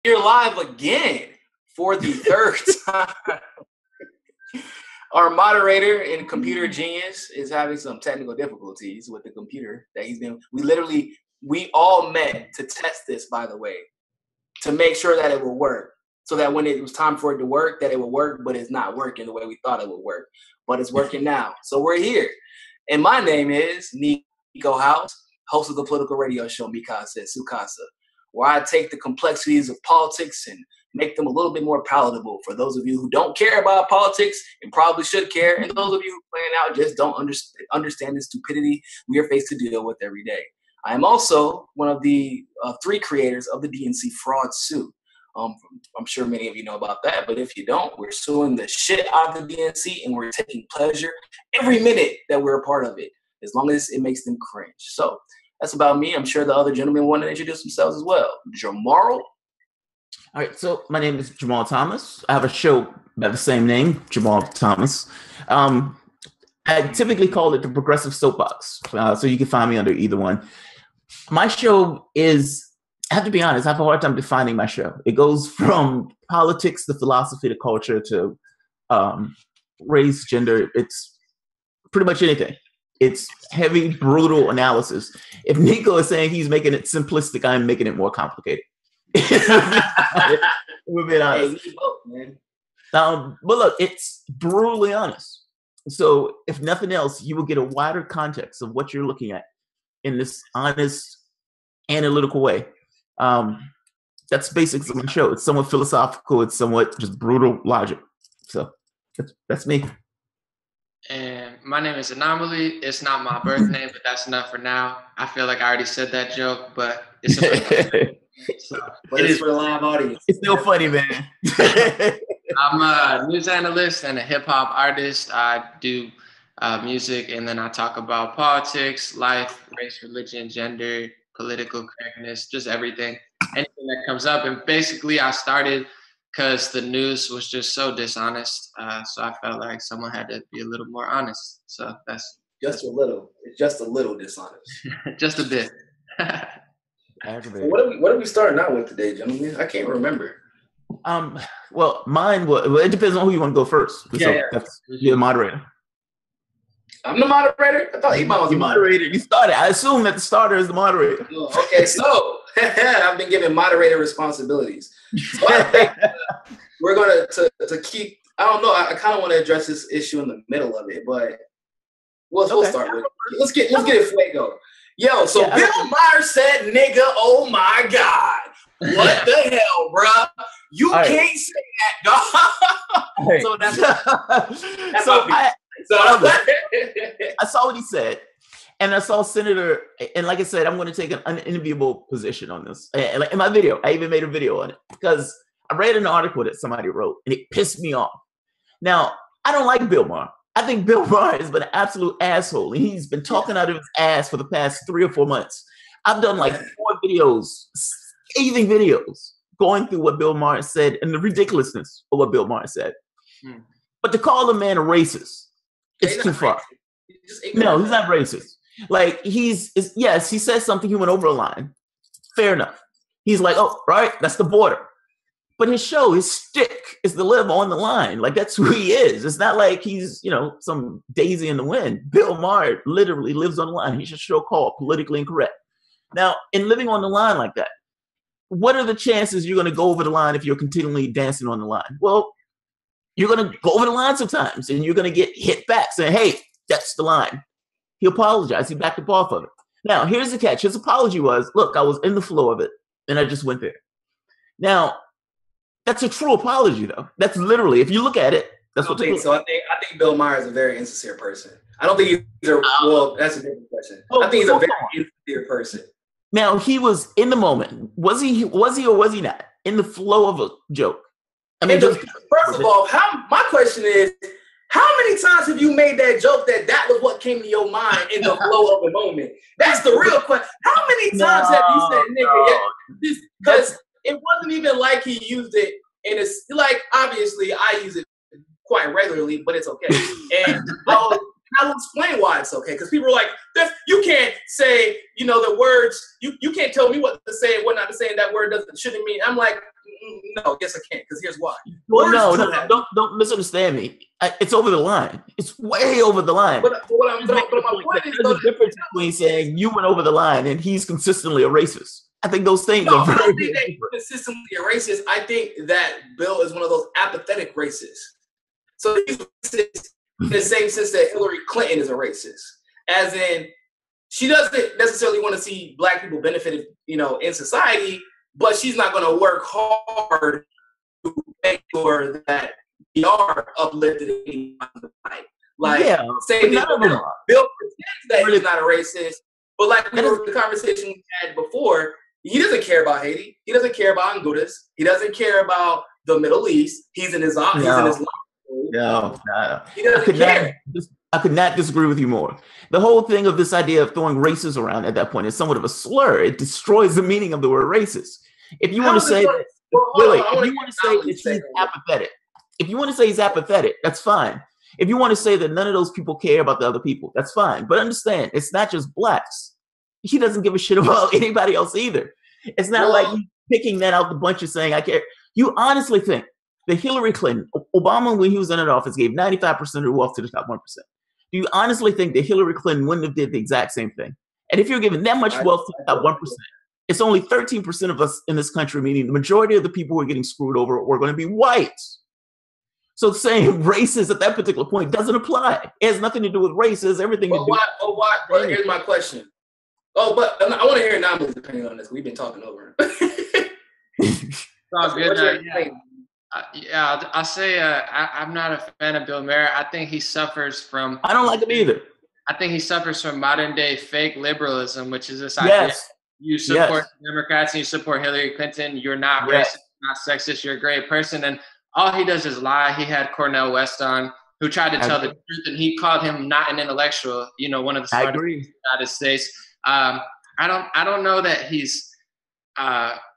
You're live again for the third time. Our moderator and computer genius is having some technical difficulties with the computer that he's been. We all met to test this, by the way, to make sure that it would work. So that when it was time for it to work, that it would work, but it's not working the way we thought it would work. But it's working now. So we're here. And my name is Niko House, host of the political radio show Mikasa Sukasa, where I take the complexities of politics and make them a little bit more palatable for those of you who don't care about politics and probably should care, and those of you who playing out just don't understand the stupidity we are faced to deal with every day. I am also one of the three creators of the DNC fraud suit. I'm sure many of you know about that, but if you don't, we're suing the shit out of the DNC, and we're taking pleasure every minute that we're a part of it, as long as it makes them cringe. So that's about me. I'm sure the other gentlemen want to introduce themselves as well. Jamarl. All right, so my name is Jamarl Thomas. I have a show by the same name, Jamarl Thomas. I typically call it the Progressive Soapbox, so you can find me under either one. My show is, I have to be honest, I have a hard time defining my show. It goes from politics to philosophy to culture to race, gender. It's pretty much anything. It's heavy, brutal analysis. If Niko is saying he's making it simplistic, I'm making it more complicated. We're being honest. But look, it's brutally honest. So if nothing else, you will get a wider context of what you're looking at in this honest, analytical way. That's basics of my show. It's somewhat philosophical. It's somewhat just brutal logic. So that's me. And my name is An0maly. It's not my birth name, but that's enough for now. I feel like I already said that joke, but it's but it is for the live audience. It's still funny, man. I'm a news analyst and a hip hop artist. I do music, and then I talk about politics, life, race, religion, gender, political correctness, just everything, anything that comes up. And basically, I started because the news was just so dishonest. So I felt like someone had to be a little more honest. So that's just a little. It's just a little dishonest. Just a bit. What are we starting out with today, gentlemen? I can't remember. Well, mine was. Well, it depends on who you want to go first. Yeah. You're the moderator. I'm the moderator. I thought Iman was the moderator. You started. I assume that the starter is the moderator. Oh, okay, so I've been given moderator responsibilities. So I think we're going to keep. I don't know. I kind of want to address this issue in the middle of it, but we'll start with. Let's get it fuego. Yo, so yeah, Bill Maher said, "Nigga, oh my God, what the hell, bruh? You can't say that, dog." Right. So that's I saw what he said, and I saw Senator, and like I said, I'm going to take an unenviable position on this. And in my video, I even made a video on it because I read an article that somebody wrote, and it pissed me off. Now, I don't like Bill Maher. I think Bill Maher has been an absolute asshole. He's been talking out of his ass for the past 3 or 4 months. I've done like 4 videos, scathing videos, going through what Bill Maher said and the ridiculousness of what Bill Maher said. But to call the man a racist, it's too far. No, he's not racist. Like yes, he says something, he went over a line. Fair enough. He's like, oh, right, that's the border. But his show, his stick is to live on the line. Like, that's who he is. It's not like he's, some daisy in the wind. Bill Maher literally lives on the line. He's a show called Politically Incorrect. Now, in living on the line like that, what are the chances you're going to go over the line if you're continually dancing on the line? Well, you're going to go over the line sometimes, and you're going to get hit back saying, hey, that's the line. He apologized. He backed up off of it. Now, here's the catch. His apology was, look, I was in the flow of it, and I just went there. Now, that's a true apology, though. That's literally, if you look at it, that's what. So I think Bill Maher is a very insincere person. I don't think he's well. That's a different question. I think he's a very insincere person. Now, he was in the moment. Was he or was he not in the flow of a joke? I mean, first of all, my question is, how many times have you made that joke that was what came to your mind in the flow of the moment? That's the real question. How many times have you said, nigga? Because it wasn't even like he used it in a, like, obviously I use it quite regularly, but it's okay. And I'll explain why it's okay. Because people are like, you can't say, the words, you can't tell me what to say and what not to say, and that word shouldn't mean. I'm like, no, yes, I can, because here's why. Well, no, don't misunderstand me. It's over the line. It's way over the line. But my point is, there's a difference between saying you went over the line and he's consistently a racist. I think those things are very I think that he's consistently a racist. I think that Bill is one of those apathetic racists. So he's racist in the same sense that Hillary Clinton is a racist, as in she doesn't necessarily want to see black people benefited, in society, but she's not going to work hard to make sure that we are uplifted in the fight. Like, say that Bill pretends that he's not a racist, but like the conversation we had before, he doesn't care about Haiti. He doesn't care about Honduras. He doesn't care about the Middle East. He's in his No. He doesn't care. I could not disagree with you more. The whole thing of this idea of throwing races around at that point is somewhat of a slur. It destroys the meaning of the word racist. If you want to say that, he's apathetic, if you want to say he's apathetic, that's fine. If you want to say that none of those people care about the other people, that's fine. But understand, it's not just blacks. He doesn't give a shit about anybody else either. It's not like he's picking that out the bunch and saying, I care. You honestly think that Hillary Clinton, Obama, when he was in office, gave 95% of the wealth to the top 1%. Do you honestly think that Hillary Clinton wouldn't have did the exact same thing? And if you're giving that much wealth to the top 1%, it's only 13% of us in this country, meaning the majority of the people who are getting screwed over were going to be white. So saying racist at that particular point doesn't apply. It has nothing to do with races, everything to do with... Well, here's my question. Oh, but I want to hear An0maly's opinion on this. We've been talking over him. Sounds good. I'll say I'm not a fan of Bill Maher. I think he suffers from... I don't like him either. I think he suffers from modern day fake liberalism, which is this idea. You support Democrats and you support Hillary Clinton. You're not racist, not sexist. You're a great person. And all he does is lie. He had Cornel West on, who tried to tell the truth, and he called him not an intellectual, one of the smartest in the United States. I don't know that he's...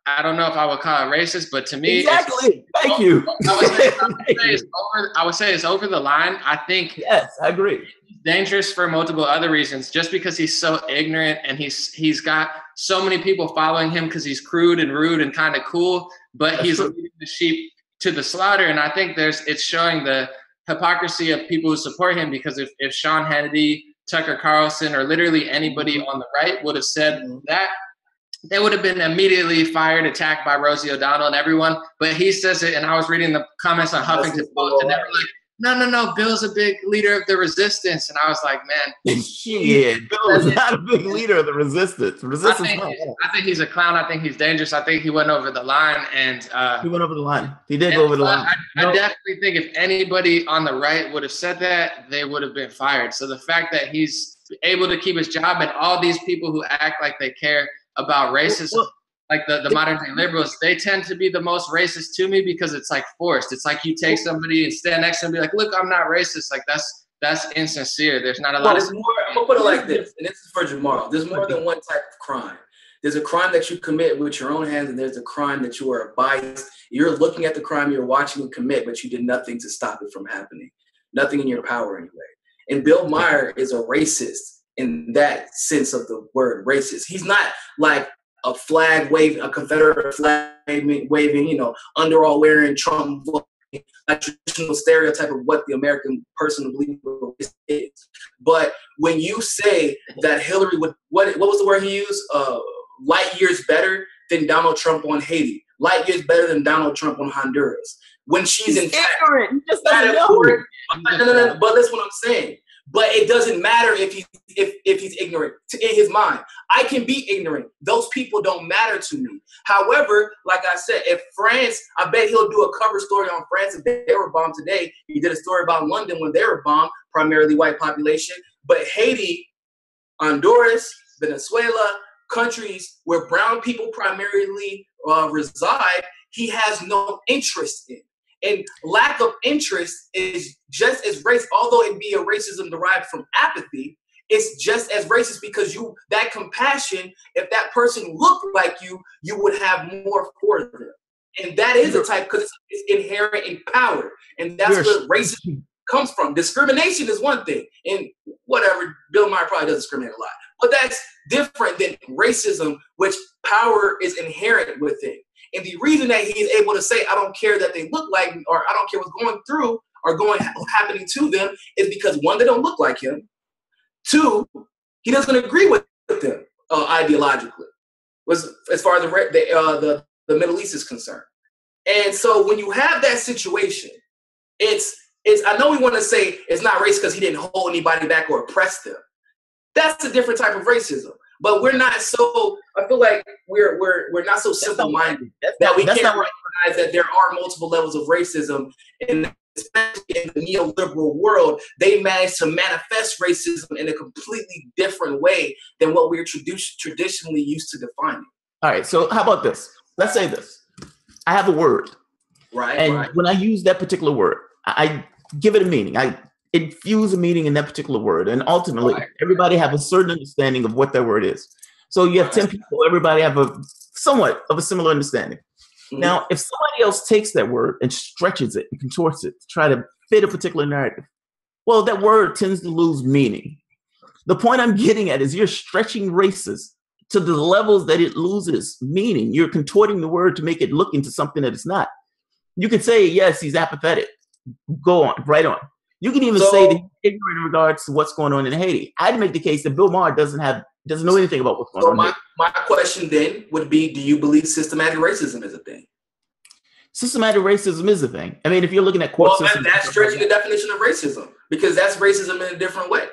I don't know if I would call it racist, but to me, Thank you. I would say it's over the line. I think I agree. It's dangerous for multiple other reasons. Just because he's so ignorant and he's got so many people following him because he's crude and rude and kind of cool, but he's leading the sheep to the slaughter. And I think it's showing the hypocrisy of people who support him, because if Sean Hannity, Tucker Carlson, or literally anybody on the right would have said that, they would have been immediately fired, attacked by Rosie O'Donnell and everyone. But he says it, and I was reading the comments on Huffington Post, and they were like, no, Bill's a big leader of the resistance. And I was like, man. Bill is not a big leader of the resistance. I think he's a clown. I think he's dangerous. I think he went over the line. And he went over the line. He did go over the line. I definitely think if anybody on the right would have said that, they would have been fired. So the fact that he's able to keep his job, and all these people who act like they care about racism, like the modern day liberals, they tend to be the most racist to me, because it's like forced. It's like you take somebody and stand next to them and be like, look, I'm not racist. Like that's insincere. There's not a lot of... I'm gonna put it like this, and this is for Jamarl. There's more than one type of crime. There's a crime that you commit with your own hands, and there's a crime that you are biased. You're looking at the crime, you're watching it commit, but you did nothing to stop it from happening. Nothing in your power anyway. And Bill Maher is a racist in that sense of the word racist. He's not like a flag waving, a Confederate flag waving, underall wearing, Trump, a traditional stereotype of what the American person believes is. But when you say that Hillary would, what was the word he used? Light years better than Donald Trump on Haiti. Light years better than Donald Trump on Honduras. When she's in fact, just doesn't know. No, but that's what I'm saying. But it doesn't matter if he's ignorant in his mind. I can be ignorant. Those people don't matter to me. However, like I said, if France, I bet he'll do a cover story on France if they were bombed today. He did a story about London when they were bombed, primarily white population. But Haiti, Honduras, Venezuela, countries where brown people primarily reside, he has no interest in. And lack of interest is just as racist, although it be a racism derived from apathy, it's just as racist, because that compassion, if that person looked like you would have more for them. And that is a type, because it's inherent in power. And that's where racism comes from. Discrimination is one thing. And whatever, Bill Maher probably does discriminate a lot. But that's different than racism, which power is inherent within. And the reason that he's able to say, I don't care that they look like me, or I don't care what's going through or happening to them, is because, one, they don't look like him. Two, he doesn't agree with them ideologically, as far as the Middle East is concerned. And so when you have that situation, it's I know we want to say it's not racist because he didn't hold anybody back or oppress them. That's a different type of racism. But we're not so, I feel like we're not so simple-minded that we can't recognize that there are multiple levels of racism, and especially in the neoliberal world, they manage to manifest racism in a completely different way than what we're traditionally used to defining. All right, so how about this? Let's say this. I have a word. Right. And when I use that particular word, I give it a meaning. I infuse a meaning in that particular word. And ultimately, everybody have a certain understanding of what that word is. So you have 10 people, everybody have a somewhat of a similar understanding. Mm-hmm. Now, if somebody else takes that word and stretches it and contorts it to try to fit a particular narrative, well, that word tends to lose meaning. The point I'm getting at is you're stretching races to the levels that it loses meaning. You're contorting the word to make it look into something that it's not. You could say, yes, he's apathetic. Go on, right on. You can even say that he's ignorant in regards to what's going on in Haiti. I'd make the case that Bill Maher doesn't know anything about what's going on. My question then would be, do you believe systematic racism is a thing? Systematic racism is a thing. I mean, if you're looking at court systems, that's stretching the definition of racism, because that's racism in a different way.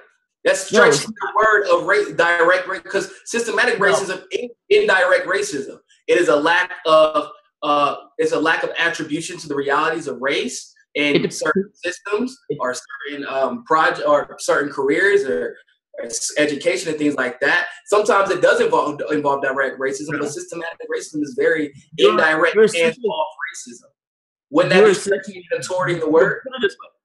That's stretching the word of direct racism, because systematic racism is indirect racism. It is a lack of attribution to the realities of race in certain systems or certain projects or certain careers or education and things like that. Sometimes it does involve direct racism, but systematic racism is very indirect and off racism. Wouldn't that be stretching and contorting the word?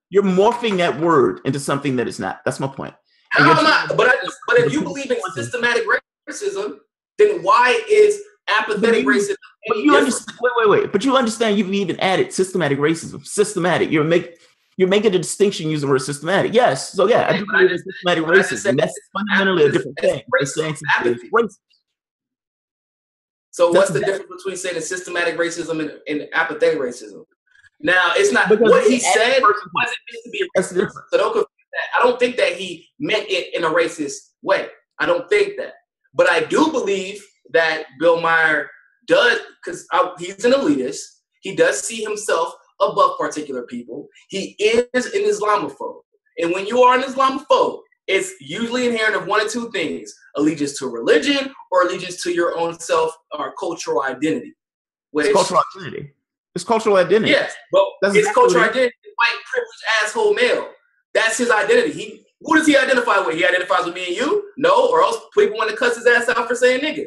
You're morphing that word into something that it's not. That's my point. But if you believe in systematic racism, then why is apathetic racism? But you understand, wait. But you understand you've even added systematic racism. Systematic. You're making a distinction using the word systematic. Yes. So yeah, I do believe in systematic racism. That's fundamentally a different thing. Racist. So what's the difference between saying systematic racism and apathetic racism? Now, it's not what he said wasn't meant to be racist. So don't confuse that. I don't think that he meant it in a racist way. I don't think that. But I do believe that Bill Maher does, because he's an elitist. He does see himself above particular people. He is an Islamophobe. And when you are an Islamophobe, it's usually inherent of one of two things: allegiance to religion or allegiance to your own self or cultural identity. It's cultural identity. It's cultural identity. Yes, but it's cultural identity. White privileged asshole male. That's his identity. Who does he identify with? He identifies with me and you? No, or else people want to cuss his ass out for saying nigga.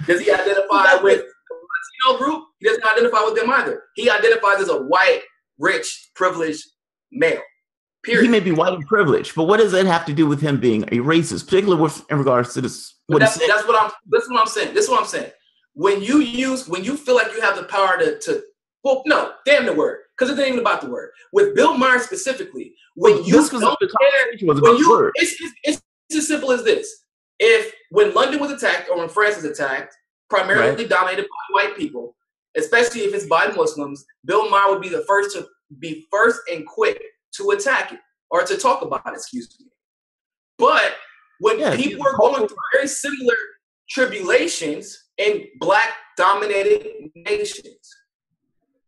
Does he identify with the Latino group? He doesn't identify with them either. He identifies as a white, rich, privileged male. Period. He may be white and privileged, but what does that have to do with him being a racist, particularly in regards to this? That's what I'm saying. When you feel like you have the power to well, no, damn the word, because it ain't even about the word. With Bill Maher specifically, it's as simple as this. When London was attacked or when France was attacked, primarily dominated by white people, especially if it's by Muslims, Bill Maher would be the first and quick to attack it or to talk about it, excuse me. But when people are going through very similar tribulations in black-dominated nations,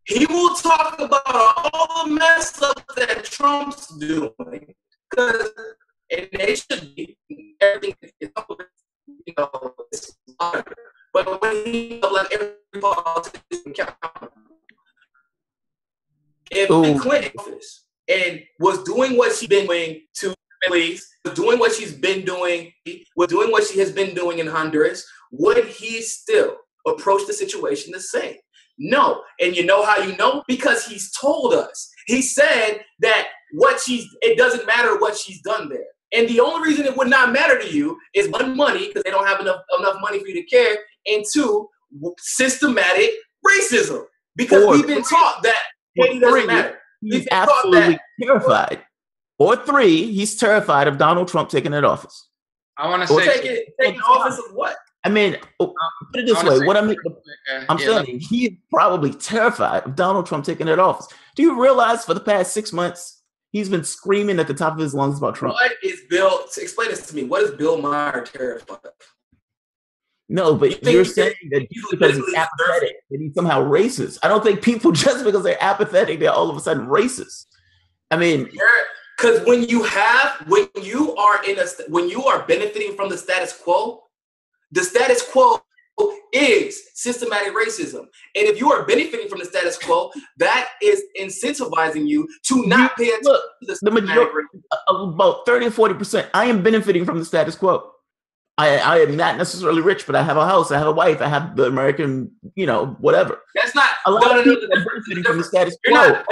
he will talk about all the mess up that Trump's doing, because they should be everything is, it's harder. But when he like every politician if Clinton office and was doing what she's been doing to families, was doing what she's been doing, was doing what she has been doing in Honduras, would he still approach the situation the same? No. And you know how you know? Because he's told us. He said that it doesn't matter what she's done there. And the only reason it would not matter to you is one, money, because they don't have enough money for you to care, and two, systematic racism. Because we've been taught that Haiti doesn't matter. He's absolutely terrified. Or three, he's terrified of Donald Trump taking that office. I want to say taking office of what? I mean, put it this way. What I'm saying, he's probably terrified of Donald Trump taking that office. Do you realize for the past 6 months, he's been screaming at the top of his lungs about Trump? What is Bill? Explain this to me. What is Bill Maher terrified of? No, but you're saying that because he's apathetic, that he's somehow racist. I don't think people, just because they're apathetic, they're all of a sudden racist. I mean, because when you are benefiting from the status quo is systematic racism. And if you are benefiting from the status quo, that is incentivizing you to not pay attention to the majority, about 30 or 40%. I am benefiting from the status quo. I am not necessarily rich, but I have a house, I have a wife, I have the American, whatever. That's not a lot of people are benefiting from the status quo. You're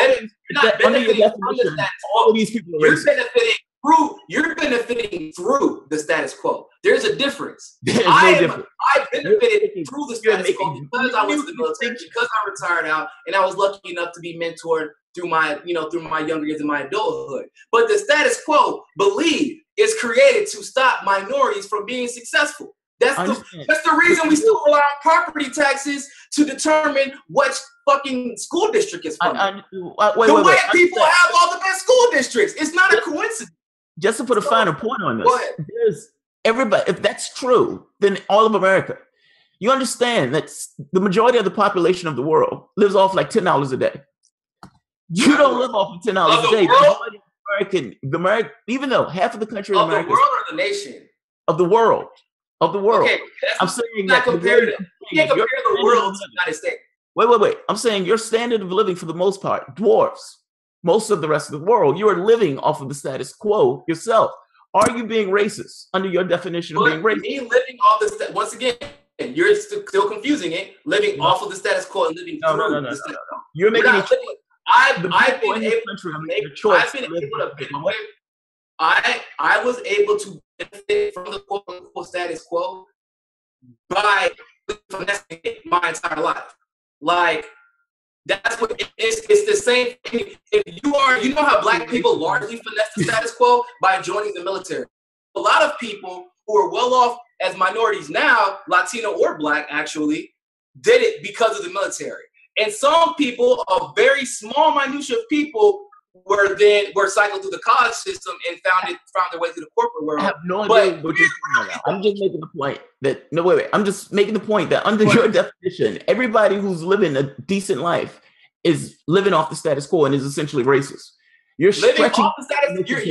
not benefiting from the status quo. All of these people are you're benefiting through the status quo. There's a difference. There's no difference. I benefited through the status quo because I went to the military, because I retired out, and I was lucky enough to be mentored through my younger years in my adulthood. But the status quo, believe, is created to stop minorities from being successful. That's the reason we still rely on property taxes to determine what fucking school district is funded. White people have all the best school districts. It's not a coincidence. Just to put a finer point on this, there's everybody. If that's true, then all of America. You understand that the majority of the population of the world lives off like $10 a day. You don't live off of $10 a day. The American, even though half of the country of America, the world or the nation of the world. Okay, I'm saying that you can't compare the world to the United States. Wait. I'm saying your standard of living, for the most part, dwarfs most of the rest of the world. You are living off of the status quo yourself. Are you being racist under your definition of being racist? Me living off the once again, you're still confusing it. Living off of the status quo and living through the status quo. You're making it. I was able to benefit from the quote unquote status quo by finessing it my entire life. Like, that's what it's the same thing. If you know how black people largely finesse the status quo by joining the military. A lot of people who are well off as minorities now, Latino or black actually, did it because of the military. And some people, a very small minutia of people, were cycled through the college system and found their way to the corporate world. I have no idea what you're talking about. I'm just making the point that I'm just making the point that under your definition, everybody who's living a decent life is living off the status quo and is essentially racist. You're living off the status. You're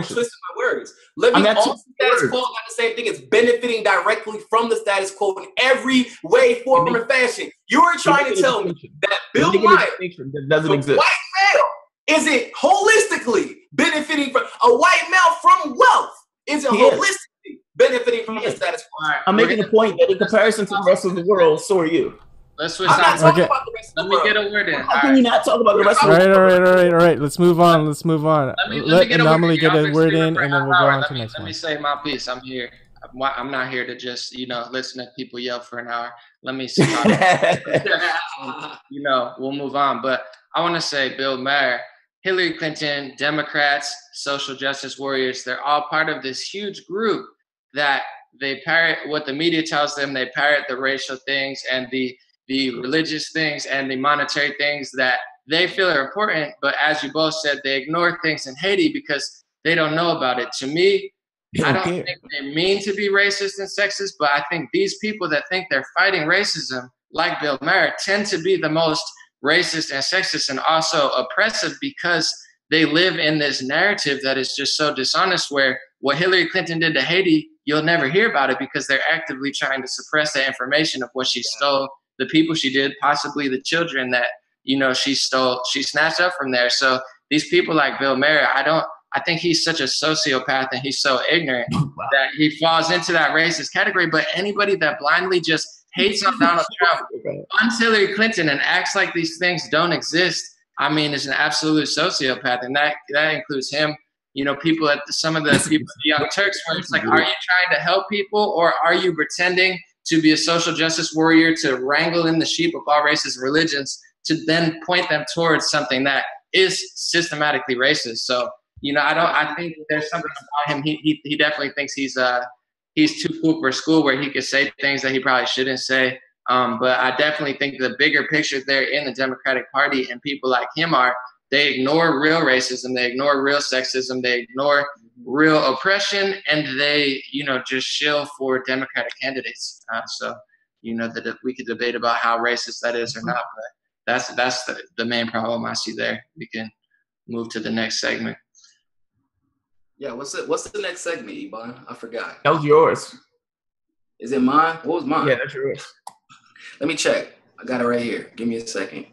twisting my words. Living off the status quo is not the same thing as benefiting directly from the status quo in every way, form, or fashion. You are trying to tell me that Bill Maher, doesn't exist. White male, is it holistically benefiting from a white male from wealth? Is it holistically benefiting from the status quo? I'm making the point that in comparison to the rest of the world, so are you. Let's switch sides. Let me get a word in. How can you not talk about the rest of the world? All right. Let's move on. Let An0maly get a word in, and then we'll go on to the next one. Let me say my piece. I'm here. I'm not here to just, listen to people yell for an hour. Let me see. We'll move on. But I want to say Bill Maher, Hillary Clinton, Democrats, social justice warriors, they're all part of this huge group that they parrot what the media tells them. They parrot the racial things and the religious things and the monetary things that they feel are important. But as you both said, they ignore things in Haiti because they don't know about it. To me, I don't think they mean to be racist and sexist, but I think these people that think they're fighting racism, like Bill Maher, tend to be the most racist and sexist and also oppressive because they live in this narrative that is just so dishonest, where what Hillary Clinton did to Haiti, you'll never hear about it because they're actively trying to suppress the information of what she stole, the people she did, possibly the children that, she snatched up from there. So these people like Bill Maher, I think he's such a sociopath and he's so ignorant that he falls into that racist category. But anybody that blindly just hates on Donald Trump, funds Hillary Clinton, and acts like these things don't exist, I mean, is an absolute sociopath. And that includes him. People at some of the people, the Young Turks, where it's like, are you trying to help people or are you pretending to be a social justice warrior to wrangle in the sheep of all races and religions to then point them towards something that is systematically racist? So, I think there's something about him. He definitely thinks he's he's too cool for school, where he could say things that he probably shouldn't say. But I definitely think the bigger picture there in the Democratic Party and people like him they ignore real racism, they ignore real sexism, they ignore real oppression, and they, just shill for Democratic candidates. So, that we could debate about how racist that is or not, but that's the main problem I see there. We can move to the next segment. Yeah, what's the next segment, Iban? I forgot. That was yours. Is it mine? What was mine? Yeah, that's yours. Let me check. I got it right here. Give me a second.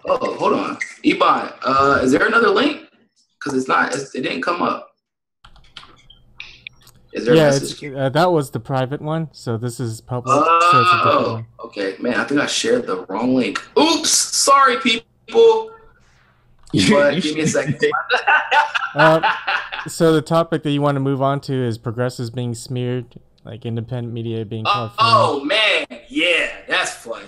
Oh, hold on. Iban, is there another link? Because it didn't come up. Is there a message? That was the private one, so this is public. Oh, so it's a different one. Okay. Man, I think I shared the wrong link. Oops! Sorry, people. But give me a second. So the topic that you want to move on to is progressives being smeared, like independent media being called. Oh man, yeah, that's fun.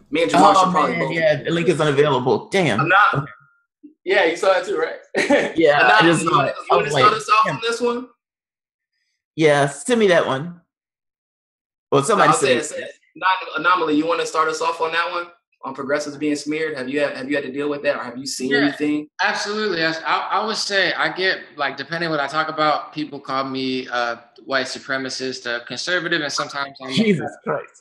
Me and Jamarl should probably both. Yeah, the link is unavailable. Damn. I'm not. Yeah, you saw that too, right? Yeah, I just you want to start us off on this one? Yeah, send me that one. Well, somebody said. An0maly, you want to start us off on that one? On progressives being smeared? Have you had to deal with that, or have you seen anything? Absolutely. I would say I get, like, depending what I talk about, people call me white supremacist, conservative, and sometimes I'm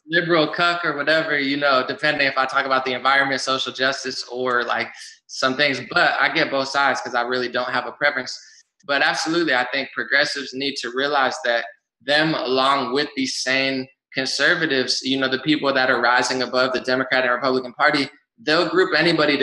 liberal cuck or whatever, depending if I talk about the environment, social justice, or like some things. But I get both sides because I really don't have a preference. But absolutely, I think progressives need to realize that them, along with these sane conservatives, the people that are rising above the Democratic and Republican Party, they'll group anybody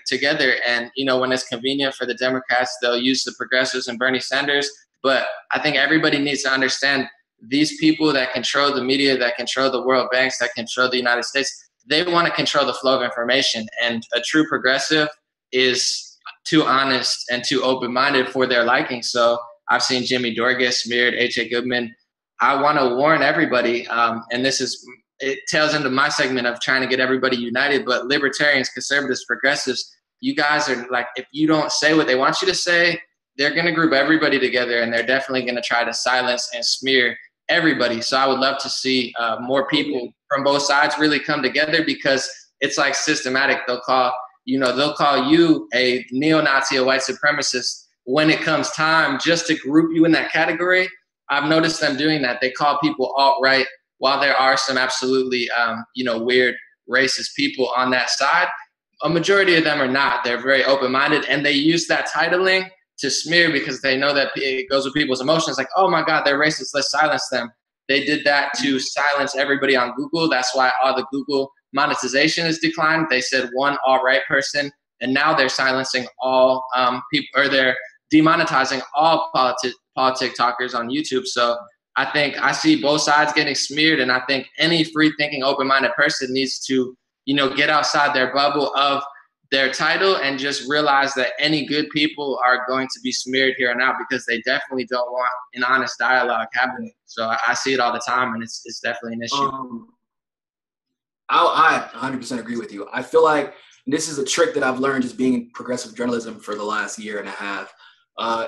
together. And, when it's convenient for the Democrats, they'll use the progressives and Bernie Sanders. But I think everybody needs to understand these people that control the media, that control the world banks, that control the United States, they want to control the flow of information. And a true progressive is too honest and too open-minded for their liking. So I've seen Jimmy Dore get smeared, H.A. Goodman. I want to warn everybody, and it tails into my segment of trying to get everybody united, but libertarians, conservatives, progressives, you guys are like, if you don't say what they want you to say, they're going to group everybody together, and they're definitely going to try to silence and smear everybody. So I would love to see more people from both sides really come together, because it's like systematic. They'll call you a neo-Nazi, a white supremacist when it comes time just to group you in that category. I've noticed them doing that. They call people alt-right, while there are some absolutely, weird racist people on that side. A majority of them are not. They're very open-minded, and they use that titling to smear because they know that it goes with people's emotions. Like, oh my God, they're racist, let's silence them. They did that to silence everybody on Google. That's why all the Google monetization is declined. They said one alt-right person, and now they're silencing all people, or they're demonetizing all politic talkers on YouTube. So I think I see both sides getting smeared, and I think any free-thinking, open-minded person needs to, get outside their bubble of their title and just realize that any good people are going to be smeared here and now, because they definitely don't want an honest dialogue happening. So I see it all the time, and it's definitely an issue. I 100% agree with you. I feel like this is a trick that I've learned just being in progressive journalism for the last year and a half.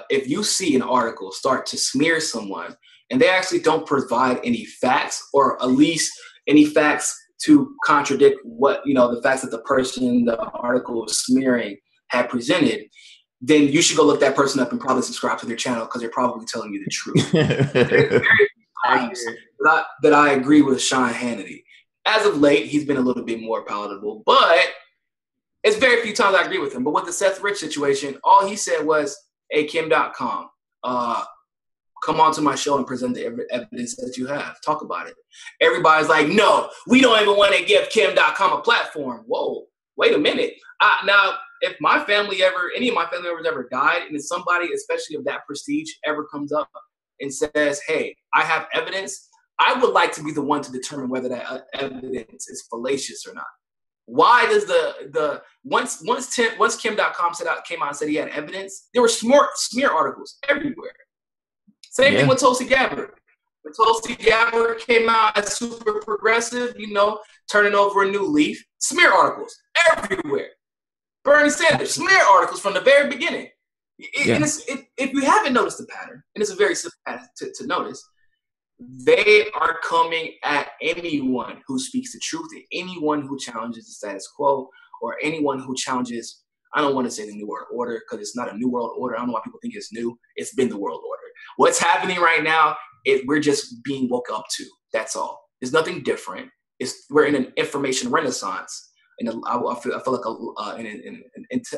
If you see an article start to smear someone and they actually don't provide any facts, or at least any facts to contradict what, the facts that the person the article was smearing had presented, then you should go look that person up and probably subscribe to their channel, because they're probably telling you the truth. There's very few times that I agree with Sean Hannity. As of late, he's been a little bit more palatable, but it's very few times I agree with him. But with the Seth Rich situation, all he said was, hey, Kim.com, come on to my show and present the evidence that you have. Talk about it. Everybody's like, no, we don't even want to give Kim.com a platform. Whoa, wait a minute. Now, if any of my family members ever died, and if somebody, especially of that prestige, ever comes up and says, hey, I have evidence, I would like to be the one to determine whether that evidence is fallacious or not. Why does once Kim.com came out and said he had evidence, there were smear articles everywhere. Same thing with Tulsi Gabbard. When Tulsi Gabbard came out as super progressive, turning over a new leaf, smear articles everywhere. Bernie Sanders, smear articles from the very beginning. If you haven't noticed the pattern, and it's a very simple pattern to notice, they are coming at anyone who speaks the truth, anyone who challenges the status quo, or anyone who challenges, I don't want to say the New World Order because it's not a New World Order. I don't know why people think it's new. It's been the World Order. What's happening right now is we're just being woke up to. That's all. There's nothing different. We're in an information renaissance. I feel like an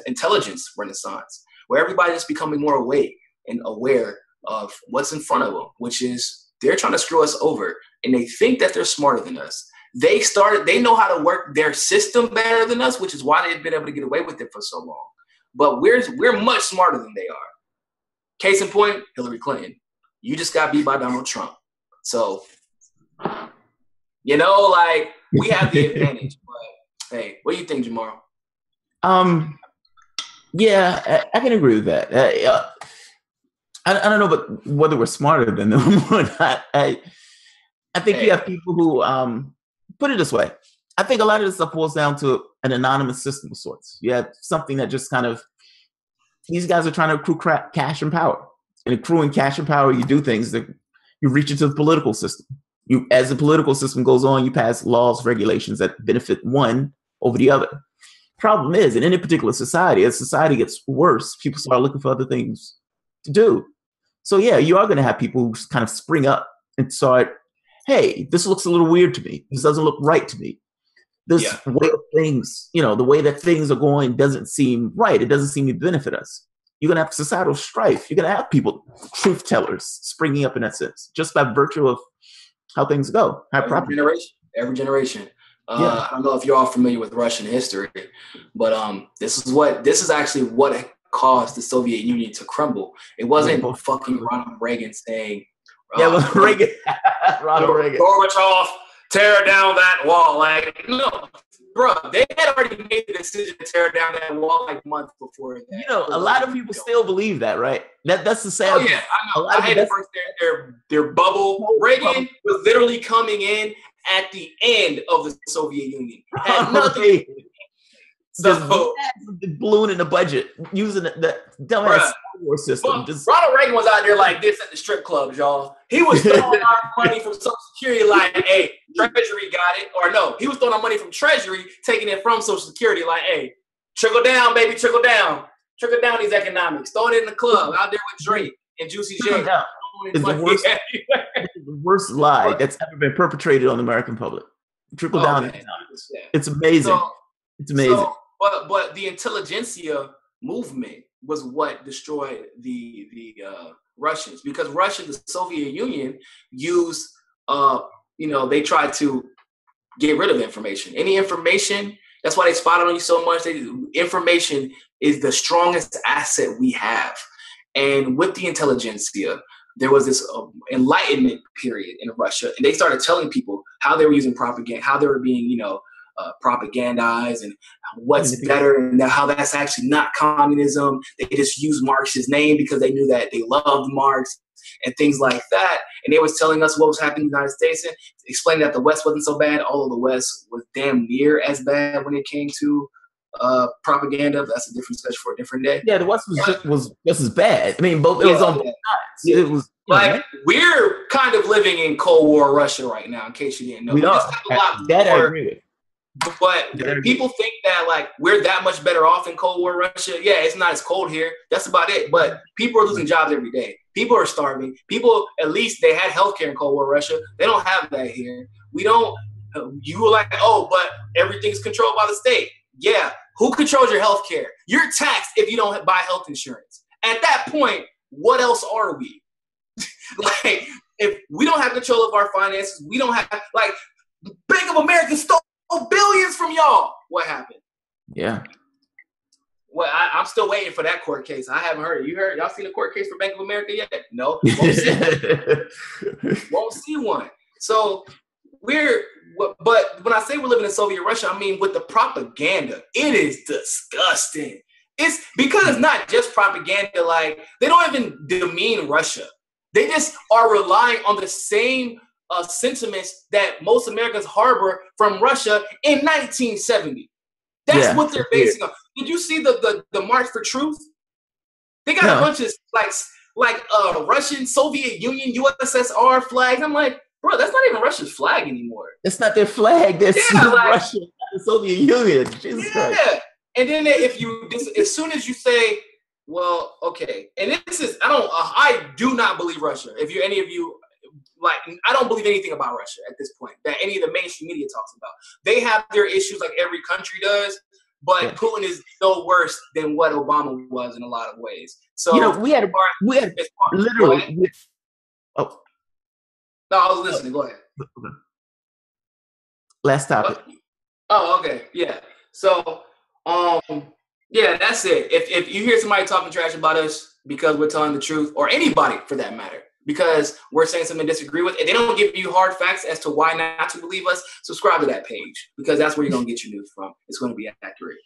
intelligence renaissance where everybody's becoming more awake and aware of what's in front of them, which is they're trying to screw us over, and they think that they're smarter than us. They know how to work their system better than us, which is why they've been able to get away with it for so long. But we're much smarter than they are. Case in point, Hillary Clinton. You just got beat by Donald Trump. So, we have the advantage. But hey, what do you think, Jamarl? Yeah, I can agree with that. I don't know but whether we're smarter than them or not. I think you have people who put it this way. I think a lot of this stuff boils down to an anonymous system of sorts. You have something that just kind of, these guys are trying to accrue cash and power. And accruing cash and power, you do things that you reach into the political system. As the political system goes on, you pass laws, regulations that benefit one over the other. Problem is, in any particular society, as society gets worse, people start looking for other things to do. So yeah, you are going to have people who kind of spring up and start, hey, this looks a little weird to me. This doesn't look right to me. This way of things, the way that things are going doesn't seem right. It doesn't seem to benefit us. You're going to have societal strife. You're going to have people, truth tellers, springing up in that sense, just by virtue of how things go. Every generation. I don't know if you're all familiar with Russian history, but this is actually what caused the Soviet Union to crumble. It wasn't fucking Ronald Reagan saying, it was Reagan. Ronald Reagan. Gorbachev, tear down that wall. No, bro, they had already made the decision to tear down that wall months before that. A lot of people still believe that, right? That's the sad thing. I know. I had to first their bubble. Reagan was literally coming in at the end of the Soviet Union. Had nothing. So the balloon in the budget using the dumbass war system. Ronald Reagan was out there like this at the strip clubs, y'all. He was throwing our money from Social Security, hey, Treasury got it, or no, he was throwing our money from Treasury, taking it from Social Security, hey, trickle down, baby, trickle down these economics, throwing it in the club out there with Drake and Juicy J. It's the worst lie that's ever been perpetrated on the American public. Trickle down economics. It's amazing. It's amazing. But the intelligentsia movement was what destroyed the Russians, because the Soviet Union used, they tried to get rid of information. Any information, that's why they spotted on you so much. Information is the strongest asset we have. And with the intelligentsia, there was this enlightenment period in Russia, and they started telling people how they were using propaganda, how they were being, propagandized, and what's better, and how that's actually not communism. They just used Marx's name because they knew that they loved Marx and things like that. And they was telling us what was happening in the United States and explaining that the West wasn't so bad, although the West was damn near as bad when it came to propaganda. That's a different discussion for a different day. Yeah, the West was just as bad. I mean, both it was on both sides. Yeah. It was we're kind of living in Cold War Russia right now, in case you didn't know. We are. That I agree with. But people think that we're that much better off in Cold War Russia. Yeah, it's not as cold here. That's about it. But people are losing jobs every day. People are starving. People, at least they had healthcare in Cold War Russia. They don't have that here. We don't. You were like, but everything's controlled by the state. Yeah. Who controls your healthcare? You're taxed if you don't buy health insurance. At that point, what else are we? If we don't have control of our finances, we don't have Bank of America stole billions from y'all. What happened? Yeah. Well, I'm still waiting for that court case. I haven't heard it. You heard? Y'all seen the court case for Bank of America yet? No. Won't see one. Won't see one. So but when I say we're living in Soviet Russia, I mean with the propaganda. It is disgusting. It's because it's not just propaganda. They don't even demean Russia. They just are relying on the same sentiments that most Americans harbor from Russia in 1970. That's what they're basing on. Did you see the March for Truth? They got a bunch of like Russian, Soviet Union, USSR flags. I'm like, bro, that's not even Russia's flag anymore. It's not their flag. That's Russia, not the Soviet Union. Jesus Christ. And then as soon as you say, well, okay, and this is, I do not believe Russia. If you're any of you, like, I don't believe anything about Russia at this point that any of the mainstream media talks about. They have their issues like every country does, but Putin is no worse than what Obama was in a lot of ways. So we had literally. Oh, no, I was listening. Go ahead. Last topic. Oh, okay, yeah. So, yeah, that's it. If you hear somebody talking trash about us because we're telling the truth, or anybody for that matter, because we're saying something to disagree with, and they don't give you hard facts as to why not to believe us, subscribe to that page, because that's where you're going to get your news from. It's going to be accurate.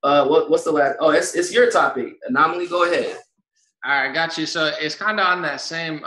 What's the last? Oh, it's your topic. An0maly, go ahead. All right, got you. So it's kind of on that same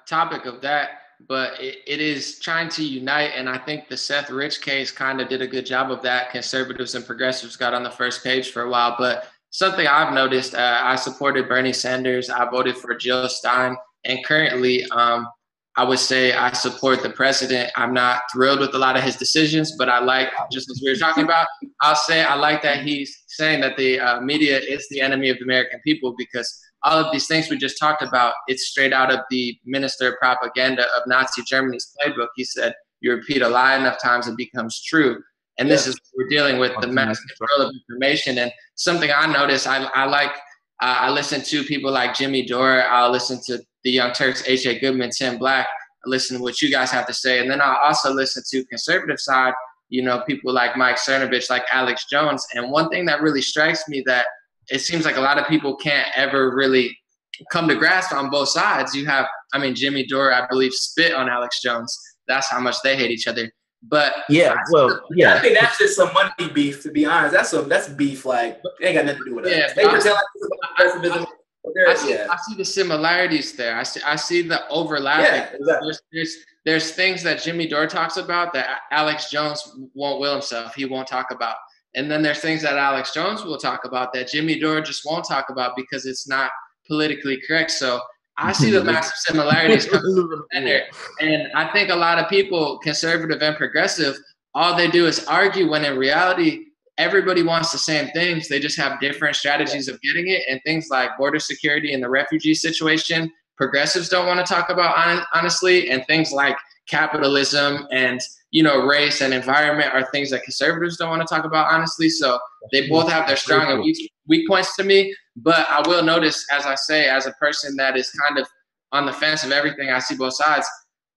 topic of that, but it is trying to unite, and I think the Seth Rich case kind of did a good job of that. Conservatives and progressives got on the first page for a while, but something I've noticed, I supported Bernie Sanders. I voted for Jill Stein. And currently, I would say I support the president. I'm not thrilled with a lot of his decisions, but I like, just as we were talking about, I'll say I like that he's saying that the media is the enemy of the American people, because all of these things we just talked about, it's straight out of the Minister of Propaganda of Nazi Germany's playbook. He said, you repeat a lie enough times, it becomes true. And this is what we're dealing with, the mass control of information. And something I noticed, I listen to people like Jimmy Dore. I'll listen to the Young Turks, H.A. Goodman, Tim Black. I listen to what you guys have to say. And then I'll also listen to conservative side, people like Mike Cernovich, like Alex Jones. And one thing that really strikes me that it seems like a lot of people can't ever really come to grasp on both sides. You have, Jimmy Dore, I believe, spit on Alex Jones. That's how much they hate each other. But I think that's just some money beef, to be honest. That's beef, like, they ain't got nothing to do with it. They pretend like it's about progressivism. I see the similarities there. I see the overlapping. Yeah, exactly. There's things that Jimmy Dore talks about that Alex Jones won't will himself. He won't talk about. And then there's things that Alex Jones will talk about that Jimmy Dore just won't talk about because it's not politically correct. So I see the massive similarities coming from there. And I think a lot of people, conservative and progressive, all they do is argue, when in reality, everybody wants the same things. They just have different strategies of getting it. And things like border security and the refugee situation, progressives don't want to talk about honestly. And things like capitalism and, race and environment are things that conservatives don't want to talk about honestly. So they both have their strong and weak points to me. But I will notice, as I say, as a person that is kind of on the fence of everything, I see both sides.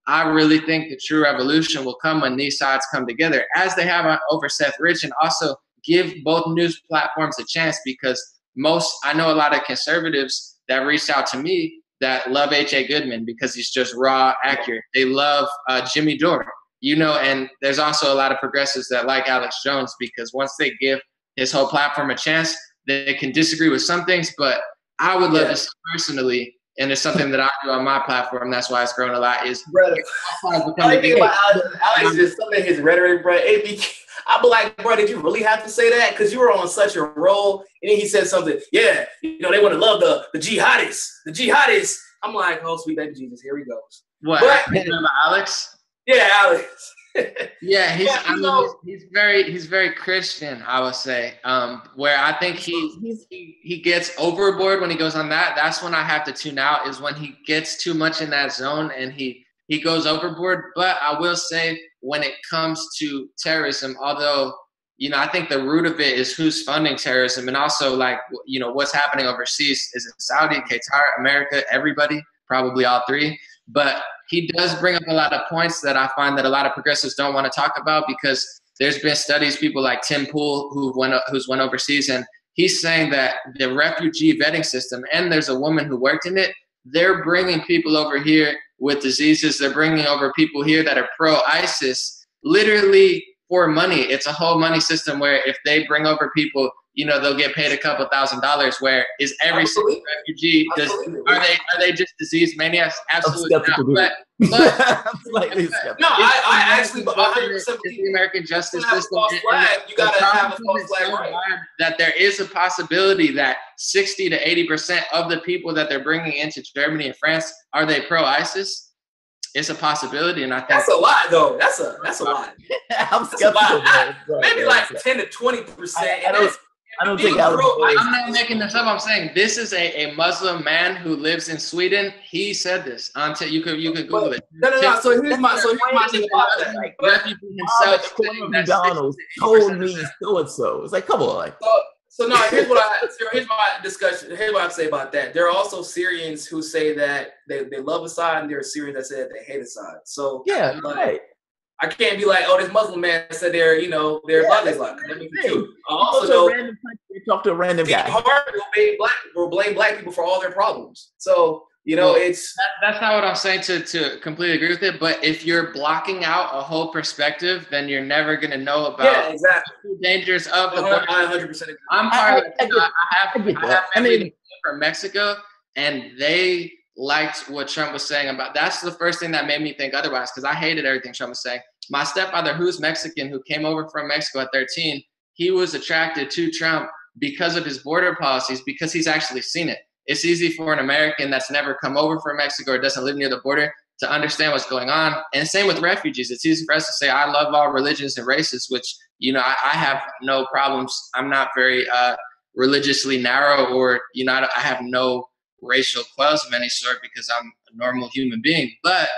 I really think the true revolution will come when these sides come together, as they have over Seth Rich, and also give both news platforms a chance, because I know a lot of conservatives that reached out to me that love H.A. Goodman because he's just raw, accurate. They love Jimmy Dore, and there's also a lot of progressives that like Alex Jones, because once they give his whole platform a chance, they can disagree with some things, but I would love to see personally, and it's something that I do on my platform, that's why it's grown a lot, is Alex is some of his rhetoric, bro. I'd be like, bro, did you really have to say that? Because you were on such a roll. And then he said something, they want to love the jihadists. The jihadists. I'm like, oh, sweet baby Jesus, here he goes. What, remember Alex? Yeah, Alex. Yeah, he's very Christian, I would say. Where I think he gets overboard when he goes on that. That's when I have to tune out, is when he gets too much in that zone and he goes overboard. But I will say, when it comes to terrorism, although I think the root of it is who's funding terrorism, and also what's happening overseas. Is it Saudi, Qatar, America, everybody? Probably all three. But he does bring up a lot of points that I find that a lot of progressives don't want to talk about, because there's been studies, people like Tim Pool who's went overseas, and he's saying that the refugee vetting system, and there's a woman who worked in it, they're bringing people over here with diseases. They're bringing over people here that are pro-ISIS, literally for money. It's a whole money system where if they bring over people, they'll get paid a couple $1,000s. Where is every single refugee? Are they just disease maniacs? Absolutely not. But slightly skeptical. No, I actually, it's the American justice system. You gotta have a false flag, right? That there is a possibility that 60 to 80% of the people that they're bringing into Germany and France, are they pro-ISIS? It's a possibility, and I think that's a lot, though. That's a lot. I'm skeptical. Maybe like 10 to 20%. I don't think I'm not making this up. I'm saying this is a Muslim man who lives in Sweden. He said this. You could Google it. No. So here's my thing about that. Refugee himself. McDonald's told me so. It's like, come on. So no. Here's my discussion. Here's what I have to say about that. There are also Syrians who say that they love Assad, and there are Syrians that say that they hate Assad. So yeah, right. I can't be like, oh, this Muslim man said they're about Islam. Also, talk to a random guy. Hard will blame black people for all their problems. So it's that's not what I'm saying to completely agree with it. But if you're blocking out a whole perspective, then you're never gonna know about the dangers of the border. I 100% agree. I'm part of it. I have family from Mexico, and they liked what Trump was saying about. That's the first thing that made me think otherwise, because I hated everything Trump was saying. My stepfather, who's Mexican, who came over from Mexico at 13, he was attracted to Trump because of his border policies, because he's actually seen it. It's easy for an American that's never come over from Mexico or doesn't live near the border to understand what's going on. And same with refugees. It's easy for us to say, I love all religions and races, which, I have no problems. I'm not very religiously narrow, or, I have no racial qualms of any sort, because I'm a normal human being. But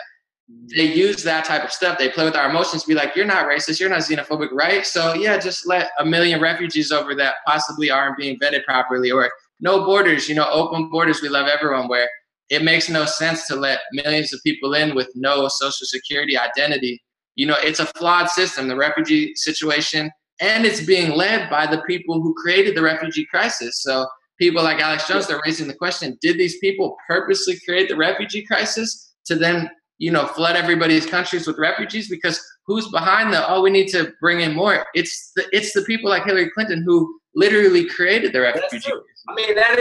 they use that type of stuff. They play with our emotions, be like, you're not racist, you're not xenophobic, right? So yeah, just let 1 million refugees over that possibly aren't being vetted properly, or no borders, open borders, we love everyone, where it makes no sense to let millions of people in with no social security identity. It's a flawed system, the refugee situation, and it's being led by the people who created the refugee crisis. So people like Alex Jones, they're raising the question, did these people purposely create the refugee crisis to then, flood everybody's countries with refugees? Because who's behind we need to bring in more? It's the people like Hillary Clinton who literally created the refugee crisis. I mean, that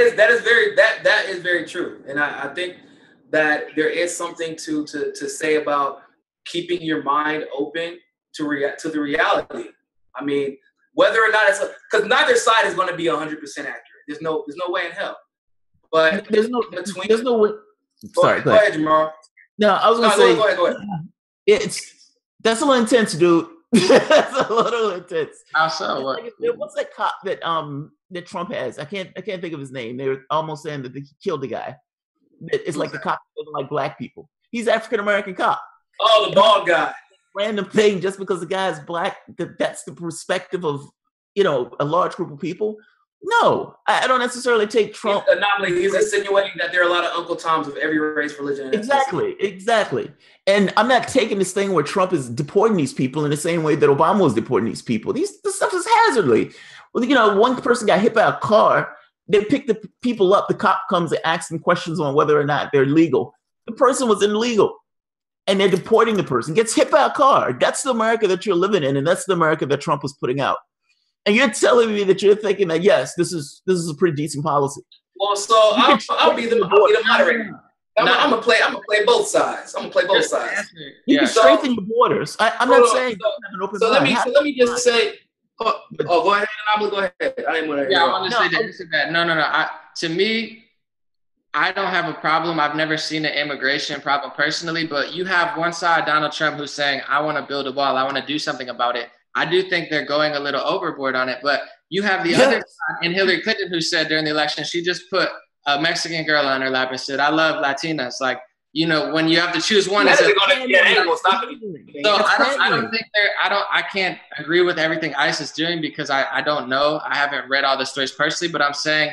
is very true. And I think that there is something to say about keeping your mind open to the reality. I mean, whether or not because neither side is going to be 100% accurate. There's no way in hell. But there's no way. Sorry, go ahead, Jamarl. No, I was going to say. Go ahead. That's a little intense, dude. That's a little intense. How so? What's that cop that Trump has? I can't think of his name. They were almost saying that he killed the guy. It's like the cop doesn't like black people. He's African American cop. Oh, the bald guy. Random thing, just because the guy is black, that's the perspective of a large group of people. No, I don't necessarily take Trump. An0maly. He's insinuating that there are a lot of Uncle Toms of every race, religion. Exactly. And I'm not taking this thing where Trump is deporting these people in the same way that Obama was deporting these people. This stuff is hazardly. Well, one person got hit by a car. They pick the people up. The cop comes and asks them questions on whether or not they're legal. The person was illegal, and they're deporting the person. Gets hit by a car. That's the America that you're living in, and that's the America that Trump was putting out. And you're telling me that you're thinking that, yes, this is a pretty decent policy. Well, so I'll be the moderator. I'm gonna play both sides. I'm gonna play both sides. You can strengthen your borders. I'm not saying. So let me just say. Go ahead, An0maly. Go ahead. I didn't want to. Yeah, I want to say that. No. To me, I don't have a problem. I've never seen an immigration problem personally, but you have one side, Donald Trump, who's saying, I want to build a wall. I want to do something about it. I do think they're going a little overboard on it, but you have the other side, and Hillary Clinton, who said during the election, she just put a Mexican girl on her lap and said, I love Latinas. Like, when you have to choose one, I can't agree with everything ICE is doing because I don't know. I haven't read all the stories personally, but I'm saying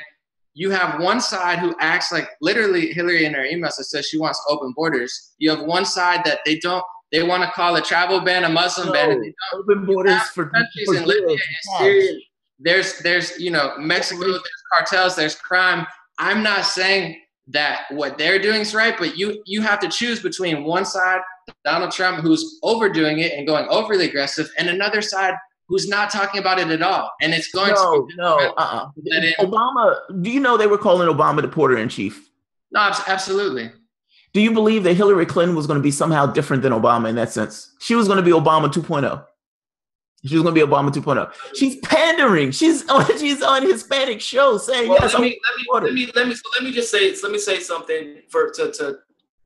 you have one side who acts like literally Hillary in her emails that says she wants open borders. You have one side that they want to call a travel ban a Muslim ban. And they don't. Open borders for countries in Libya and Syria. There's Mexico, there's cartels, there's crime. I'm not saying that what they're doing is right, but you have to choose between one side, Donald Trump, who's overdoing it and going overly aggressive, and another side who's not talking about it at all. And it's going Obama, do you know they were calling Obama the porter in chief? No, absolutely. Do you believe that Hillary Clinton was going to be somehow different than Obama in that sense? She was going to be Obama 2.0. She was going to be Obama 2.0. She's pandering. She's on Hispanic shows saying, well, yes, let me say something to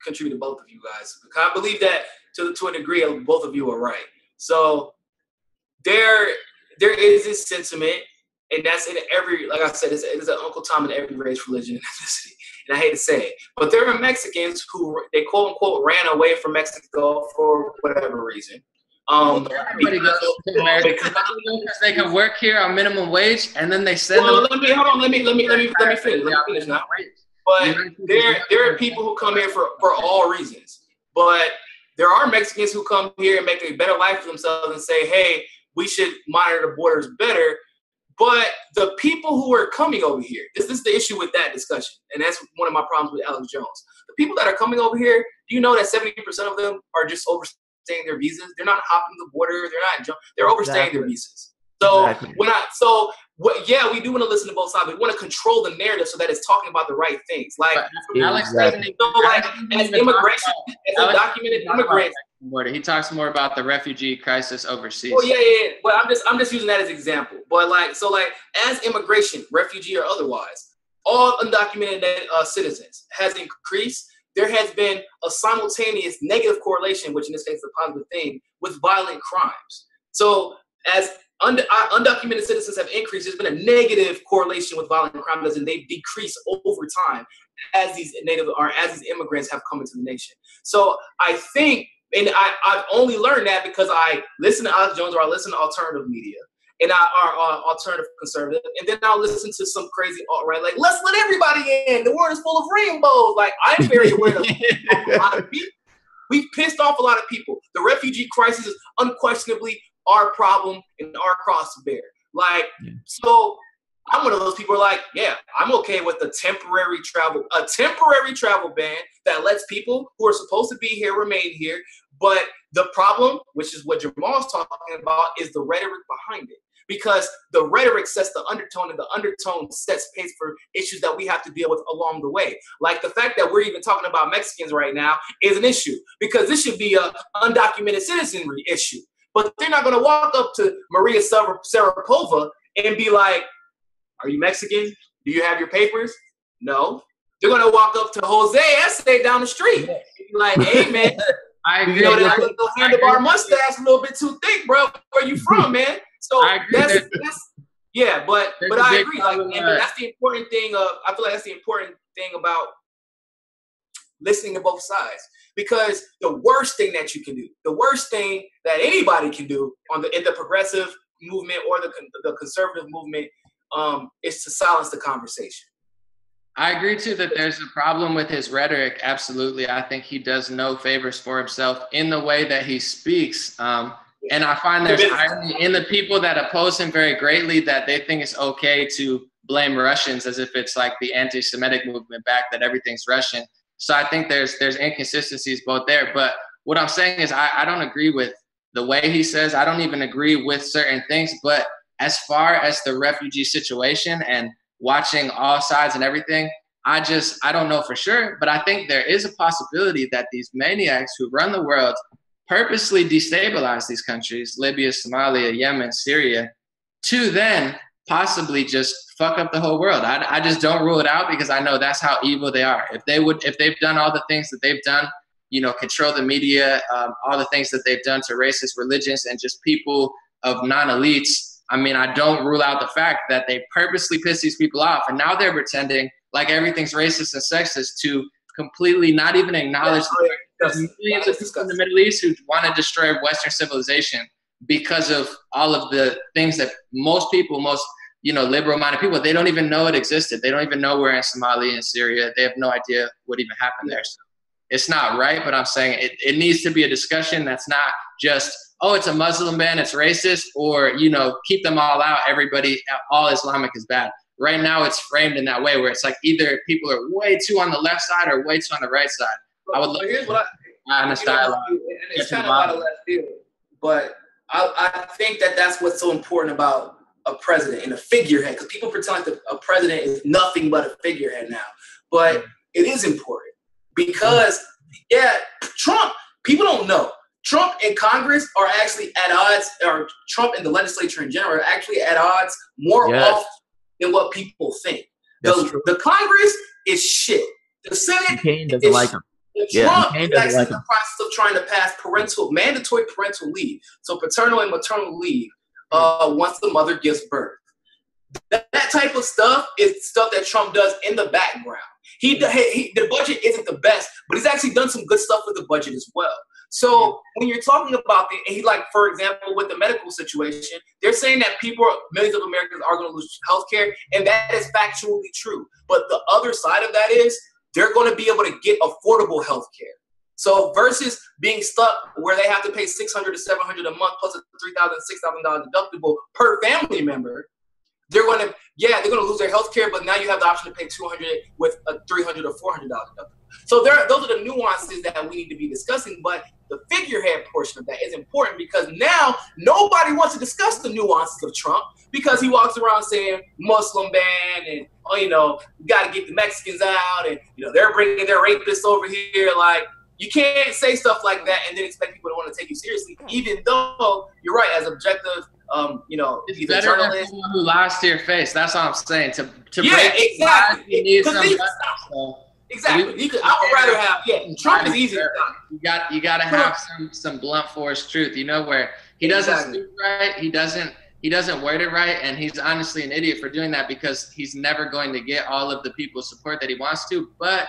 contribute to both of you guys. Because I believe that to a degree, both of you are right. So there is this sentiment, and that's in every, like I said, it's an Uncle Tom in every race, religion, and ethnicity. And I hate to say it, but there are Mexicans who they quote unquote ran away from Mexico for whatever reason. Everybody goes to America because they can work here on minimum wage, and then they send them. Let me finish now. But there are people who come here for all reasons. But there are Mexicans who come here and make a better life for themselves and say, hey, we should monitor the borders better. But the people who are coming over here, this is the issue with that discussion. And that's one of my problems with Alex Jones. The people that are coming over here, do you know that 70% of them are just overstaying their visas? They're not hopping the border. They're overstaying their visas. So yeah, we do want to listen to both sides. We want to control the narrative so that it's talking about the right things. Like Alex doesn't even, as immigration, as undocumented immigrants. He talks more about the refugee crisis overseas. Oh yeah. But I'm just using that as an example. But as immigration, refugee or otherwise, all undocumented citizens has increased. There has been a simultaneous negative correlation, which in this case is a positive thing, with violent crimes. So as undocumented citizens have increased, there's been a negative correlation with violent crimes, and they've decreased over time as these immigrants have come into the nation. So I think, and I've only learned that because I listen to Alex Jones or I listen to alternative media and alternative conservative, and then I'll listen to some crazy alt-right, like, let's let everybody in. The world is full of rainbows. Like, I'm very aware of a lot of people. We've pissed off a lot of people. The refugee crisis is unquestionably our problem and our cross to bear. So I'm one of those people who are like, yeah, I'm okay with a temporary travel ban that lets people who are supposed to be here remain here. But the problem, which is what Jamal's talking about, is the rhetoric behind it. Because the rhetoric sets the undertone, and the undertone sets pace for issues that we have to deal with along the way. Like the fact that we're even talking about Mexicans right now is an issue, because this should be an undocumented citizenry issue. But they're not going to walk up to Maria Sharapova and be like, are you Mexican? Do you have your papers? No. They're going to walk up to Jose Estee down the street and be like, hey, man, I agree. That little handlebar mustache a little bit too thick, bro. Where you from, man? So I agree. But I agree. That's the important thing. I feel like that's the important thing about listening to both sides. Because the worst thing that you can do, the worst thing that anybody can do in the progressive movement or the conservative movement, is to silence the conversation. I agree too that there's a problem with his rhetoric. Absolutely, I think he does no favors for himself in the way that he speaks. And I find there's irony in the people that oppose him very greatly, that they think it's okay to blame Russians as if it's like the anti-Semitic movement back, that everything's Russian. So I think there's inconsistencies both there. But what I'm saying is I don't agree with the way he says. I don't even agree with certain things. But as far as the refugee situation and watching all sides and everything, I don't know for sure. But I think there is a possibility that these maniacs who run the world purposely destabilize these countries, Libya, Somalia, Yemen, Syria, to then possibly just fuck up the whole world. I just don't rule it out, because I know that's how evil they are. If they've done all the things that they've done, control the media, all the things that they've done to racist religions and just people of non-elites, I mean, I don't rule out the fact that they purposely piss these people off. And now they're pretending like everything's racist and sexist to completely not even acknowledge there's millions of people in the Middle East who want to destroy Western civilization because of all of the things that most liberal-minded people, they don't even know it existed. They don't even know we're in Somalia and Syria. They have no idea what even happened there. So it's not right, but I'm saying it needs to be a discussion that's not just, oh, it's a Muslim ban, it's racist, or, keep them all out, everybody, all Islamic is bad. Right now it's framed in that way where it's like either people are way too on the left side or way too on the right side. I would love honest dialogue. It's kind of out of left field, but I think that's what's so important about a president and a figurehead, because people pretend like a president is nothing but a figurehead now. But it is important because, Trump, people don't know. Trump and Congress are actually at odds, or Trump and the legislature in general are actually at odds more often than what people think. The Congress is shit. The Senate doesn't like him. Trump is actually in the process of trying to pass mandatory parental leave, so paternal and maternal leave, once the mother gives birth. That type of stuff is stuff that Trump does in the background. The budget isn't the best, but he's actually done some good stuff with the budget as well. So when you're talking about for example, with the medical situation, they're saying that millions of Americans are going to lose health care, and that is factually true. But the other side of that is they're going to be able to get affordable health care. So versus being stuck where they have to pay $600 to $700 a month plus a $3,000, $6,000 deductible per family member, they're going to lose their health care, but now you have the option to pay $200 with a $300 or $400 deductible. So those are the nuances that we need to be discussing, but the figurehead portion of that is important because now nobody wants to discuss the nuances of Trump because he walks around saying Muslim ban and, you got to get the Mexicans out and, they're bringing their rapists over here. Like, you can't say stuff like that and then expect people to want to take you seriously, even though you're right, as objective, it's better than someone who lies to your face. That's what I'm saying. To break exactly. You need some exactly. I would rather have Trump is easy. You got to have some blunt force truth. Where he doesn't speak right, he doesn't word it right, and he's honestly an idiot for doing that because he's never going to get all of the people's support that he wants to. But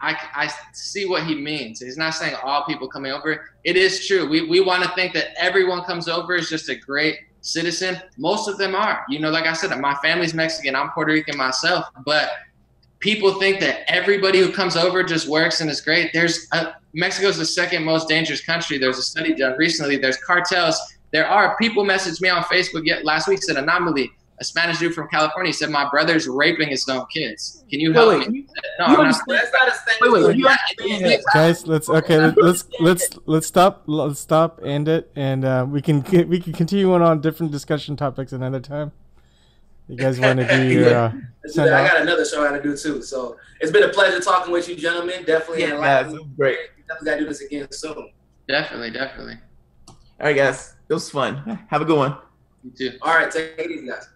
I see what he means. He's not saying all people coming over. It is true. We want to think that everyone comes over is just a great citizen. Most of them are. Like I said, my family's Mexican. I'm Puerto Rican myself. But people think that everybody who comes over just works and is great. Mexico's the second most dangerous country. There's a study done recently. There's cartels. People messaged me on Facebook last week, said An0maly, a Spanish dude from California, said my brother's raping his own kids. Can you help me? No, I'm not. That's not a thing. Guys, let's stop, end it, and we can continue on different discussion topics another time. You guys want to do your? I got another show I got to do too. So it's been a pleasure talking with you, gentlemen. Definitely, it's great. Definitely got to do this again soon. Definitely. All right, guys, it was fun. Have a good one. You too. All right, take it easy, guys.